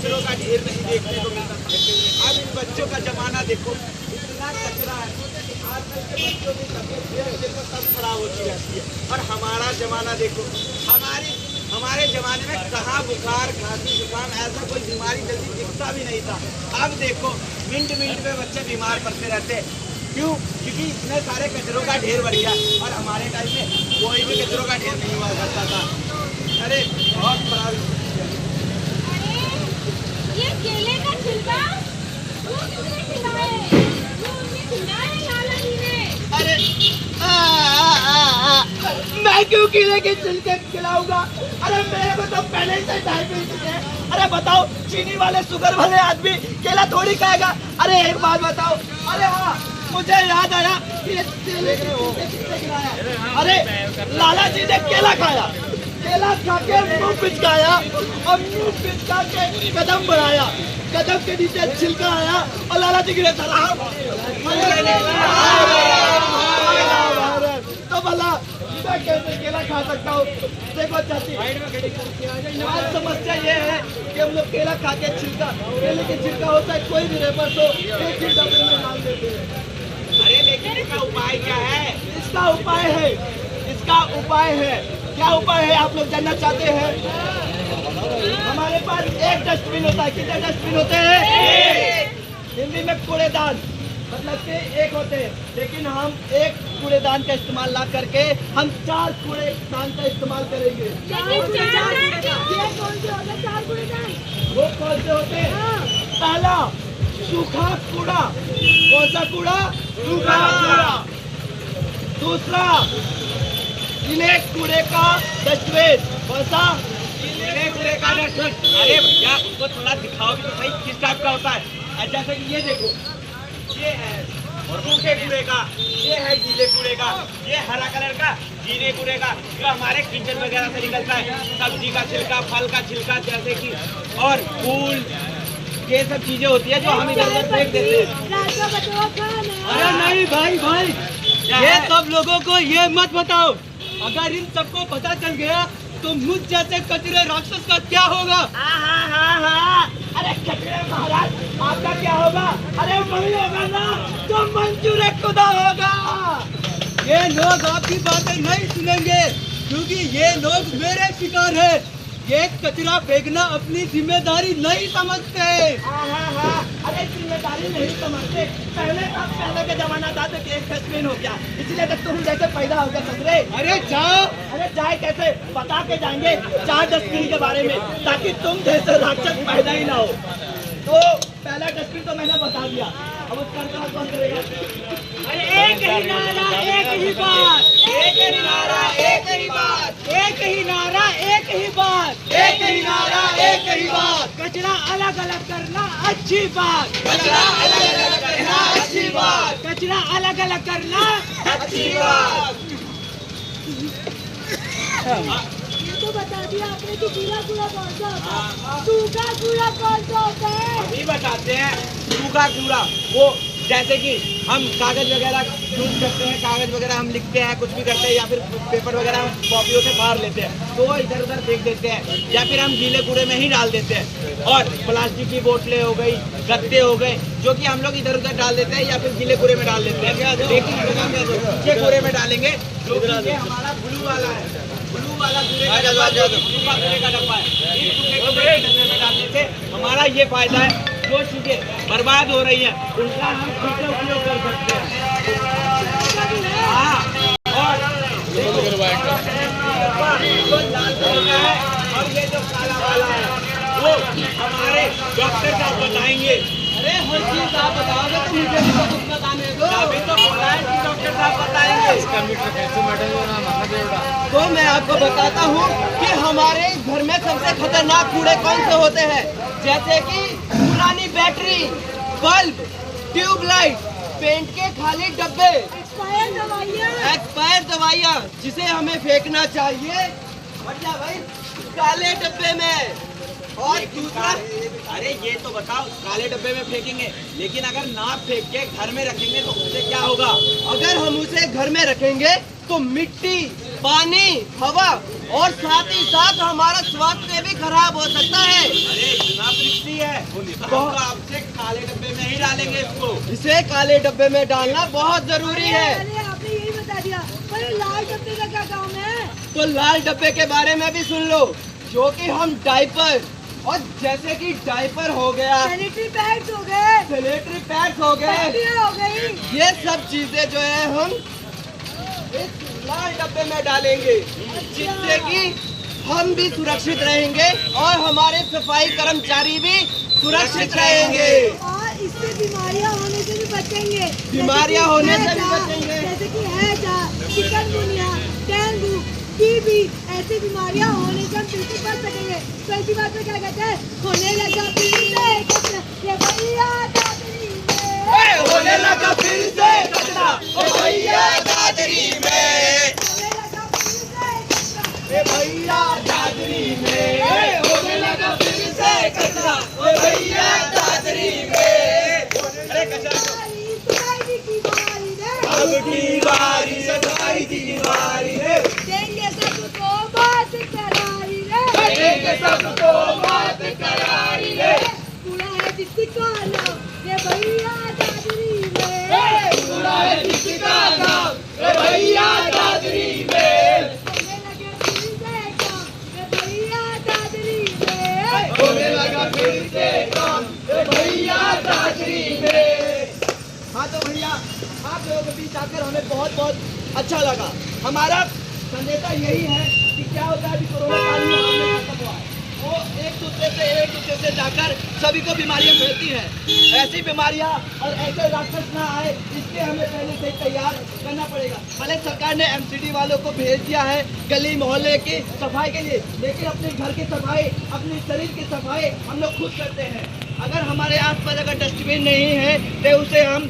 कचरों का ढेर नहीं देखने को मिलता था। अब इन बच्चों का जमाना देखो, इतना कचरा है। आजकल के बच्चों की तबीयत देखो सब खराब होती रहती है। और हमारा जमाना देखो, हमारे जमाने में कहाँ बुखार खांसी जुकाम ऐसा कोई बीमारी जल्दी दिखता भी नहीं था। अब देखो मिनट में बच्चे बीमार पड़ते रहते हैं। क्यों? क्योंकि इतने सारे कचरों का ढेर बढ़ गया। और हमारे टाइम में कोई भी कचरों का ढेर नहीं हुआ करता था। अरे बहुत खराब। ये केले का छिलका वो किसने खिलाए? वो उन्हें खिलाए लाला जी ने। अरे मैं क्यों केले के छिलके खिलाऊंगा? अरे मेरे को तो पहले से डायबिटीज है। अरे बताओ, चीनी वाले शुगर वाले आदमी केला थोड़ी खाएगा। अरे एक बात बताओ। अरे हाँ, मुझे याद आया कि ये केले के छिलके किसने खिलाया? अरे लाला जी ने केला खाया, केला खा के मुंह पिचकाया और मुंह पिचका के कदम बढ़ाया, कदम के नीचे छिलका आया और लाला जी गिरे। तो भला मैं कैसे केला खा सकता हूँ? देखो चाची, आज समस्या ये है कि हम लोग केला खा के केले के छिलका होता है, कोई भी रेपर तो एक ही डब्बे में डाल देते हैं। अरे लेकिन इसका उपाय क्या है? इसका उपाय है क्या उपाय है आप लोग जानना चाहते हैं? हमारे पास एक डस्टबिन होता है। कितने डस्टबिन होते हैं? हिंदी में कूड़ेदान, मतलब कि एक होते हैं, लेकिन हम एक कूड़ेदान का इस्तेमाल ना करके हम 4 कूड़ेदान का इस्तेमाल करेंगे। वो कौन से होते हैं? पहला सूखा कूड़ा। कौन सा कूड़ा? सूखा कूड़ा। दूसरा गीले कूड़े का डस्टबिन। कौन सा? गीले कूड़े का डस्टबिन। अरे भैया उनको थोड़ा दिखाओ भी तो सही किस टाइप का होता है। जैसे कि ये देखो, ये है सूखे कूड़े का, ये है गीले कूड़े का, ये हरा कलर का गीले कूड़े का जो हमारे किचन वगैरह से निकलता है। सब्जी का छिलका, फल का छिलका, जैसे कि और फूल, ये सब चीजें होती है जो हम इधर उधर फेंक देते हैं। अरे नहीं भाई, ये सब लोगों को ये मत बताओ। अगर इन सबको पता चल गया तो मुझ जैसे कचरे राक्षस का क्या होगा? हाँ। अरे कचरे महाराज, आपका क्या होगा? अरे वही होगा ना जो मंजूर खुदा होगा। ये लोग आपकी बातें नहीं सुनेंगे क्योंकि ये लोग मेरे शिकार हैं। ये कचरा फेंकना अपनी जिम्मेदारी नहीं समझते। हाँ। अरे जिम्मेदारी नहीं समझते। पहले के जमाना था तो एक डस्टबिन हो गया, इसलिए तो तुम जैसे पैदा हो गया कचरे। अरे जाए कैसे? बता के जाएंगे 4 डस्टबिन के बारे में, ताकि तुम जैसे राक्षस पैदा ही ना हो। तो पहला डस्टबिन तो मैंने बता दिया, अब उसका काम कौन करेगा? अरे एक ही नारा एक ही बात, एक ही नारा एक ही बात, एक ही नारा एक ही बात, एक ही नारा एक ही बात। कचरा अलग अलग करना अच्छी बात, कचरा अलग अलग करना अच्छी बात, कचरा अलग अलग करना अच्छी बात। ये तो बता दिया आपने कि गीला कूड़ा कौन सा होता है, सूखा कूड़ा कौन सा होता है? अभी बताते हैं। सूखा कूड़ा वो जैसे कि हम कागज वगैरह यूज करते हैं, कागज वगैरह हम लिखते हैं, कुछ भी करते हैं, या फिर पेपर वगैरह हम कॉपियों से फाड़ लेते हैं तो वो इधर उधर फेंक देते हैं, या फिर हम गीले कूड़े में ही डाल देते हैं। और प्लास्टिक की बोतलें हो गई, गत्ते हो गए, जो कि हम लोग इधर उधर डाल देते हैं या फिर गीले कूड़े में डाल देते हैं। लेकिन सूखे कूड़े में डालेंगे जो कि हमारा ब्लू वाला है, ब्लू वाला कूड़े का डब्बा है। इस सूखे कूड़े के डब्बे में डालने से हमारा ये फायदा है, जो चीजें बर्बाद हो रही हैं उनका हम फिर से उपयोग कर सकते हैं। हाँ, और और ये जो काला वाला है वो हमारे डॉक्टर साहब बताएंगे। अरे हर चीज आप बताओगे तो मुझे भी तो कुछ बताने दो। अभी तो बोला है कि डॉक्टर साहब बताएंगे। इसका मीटर कैसे मैटर तो मैं आपको बताता हूँ कि हमारे घर में सबसे खतरनाक कूड़े कौन से होते हैं, जैसे कि पुरानी बैटरी, बल्ब, ट्यूबलाइट, पेंट के खाली डब्बे, एक्सपायर दवाइयाँ जिसे हमें फेंकना चाहिए बढ़िया भाई काले डब्बे में। और दूसरा, अरे ये तो बताओ काले डब्बे में फेंकेंगे, लेकिन अगर ना फेंक के घर में रखेंगे तो उससे क्या होगा? अगर हम उसे घर में रखेंगे तो मिट्टी, पानी, हवा और साथ ही साथ हमारा स्वास्थ्य भी खराब हो सकता है। अरे इतना पृथ्वी है, हम तो आपसे काले डब्बे में ही डालेंगे इसको। इसे काले डब्बे में डालना बहुत जरूरी है। अरे आपने यही बता दिया, पर लाल डब्बे का क्या काम है? तो लाल डब्बे के बारे में भी सुन लो, जो कि हम डायपर, और जैसे कि डायपर हो गया, सैनिटरी पैड्स हो गए, सैनिटरी पैड्स हो गए, टॉफियां हो गई, ये सब चीजें जो है हम इस लाल डब्बे में डालेंगे, जिससे कि हम भी सुरक्षित रहेंगे और हमारे सफाई कर्मचारी भी सुरक्षित रहेंगे। और इससे बीमारियां होने से भी बचेंगे। बीमारियां होने से भी बचेंगे। जैसे कि हैजा, चिकनगुनिया, डेंगू, टीबी, ऐसी बीमारियां होने से हम बिल्कुल बच सकेंगे। तो ऐसी बात में क्या कहते हैं, होने लगा फिर से कचरा, ये भैया दादरी में, होने लगा फिर से कचरा, ओ भैया दादरी में, होने लगा फिर से कचरा, ए भैया दादरी में, होने लगा फिर से कचरा, ओ भैया दादरी में। अरे कचरा सफाई की बारी रे, अब की बारी सफाई की बारी है, देंगे सबको बात करारी रे, देंगे सबको बात करारी है, पूरा है जिसका नाम ये भैया दादरी में, पूरा है जिसका नाम, ए भैया दादरी में, होने लगे फिर से काम ये भैया दादरी में, होने लगा फिर से काम, ए भैया दादरी में। हाँ तो भैया, आप लोगों के बीच आकर हमें बहुत बहुत अच्छा लगा। हमारा संदेशा यही है कि क्या होता है, अभी कोरोना काल में हमने खत्म हुआ है, वो एक दूसरे से जाकर सभी को बीमारियां फैलती हैं। ऐसी बीमारियां और ऐसे राक्षस ना आए, इसके हमें पहले से ही तैयार करना पड़ेगा। भले सरकार ने एमसीडी वालों को भेज दिया है गली मोहल्ले की सफाई के लिए, लेकिन अपने घर की सफाई, अपने शरीर की सफाई हम लोग खुद करते हैं। अगर हमारे आसपास अगर डस्टबिन नहीं है तो उसे हम,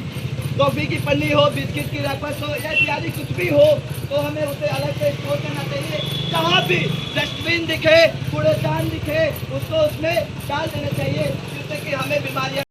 कॉफी की पन्नी हो, बिस्किट की रैपर्स हो या इत्यादि कुछ भी हो, तो हमें उसे अलग से स्टोर करना चाहिए। जहाँ भी डस्टबिन दिखे, कूड़ेदान दिखे, उसको उसमें डाल देना चाहिए, जिससे कि हमें बीमारियां